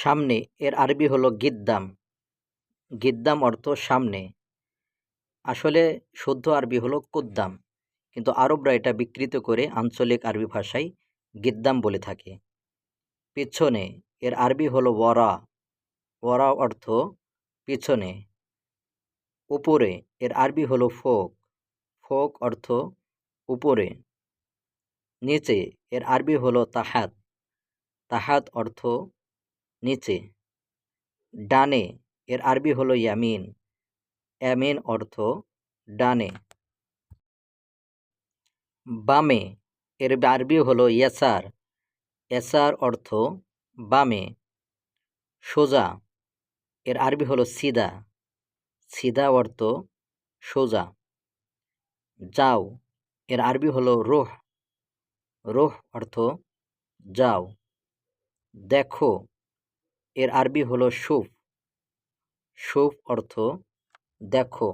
সামনে এর আরবি হলো গিদ্দাম। গিদ্দাম অর্থ সামনে। আসলে শুদ্ধ আরবি হলো কুদ্দাম, কিন্তু আরবরা এটা বিকৃত করে আঞ্চলিক আরবি ভাষায় গিদ্দাম বলে থাকে। পিছনে এর আরবি হলো ওয়ারা। ওয়ারা অর্থ পিছনে। উপরে এর আরবি হলো ফোক। ফোক অর্থ উপরে। নিচে এর আরবি হলো তাহাত। তাহাত অর্থ নিচে। ডানে এর আরবি হলো ইয়ামিন। ইয়ামিন অর্থ ডানে। বামে এর আরবি হলো ইয়াসার। ইয়াসার অর্থ বামে। সোজা এর আরবি হলো সিদা। সিদা অর্থ সোজা। যাও এর আরবি হলো রুহ। রুহ অর্থ যাও। দেখো এর আরবি হলো শুফ। শুফ অর্থ দেখো।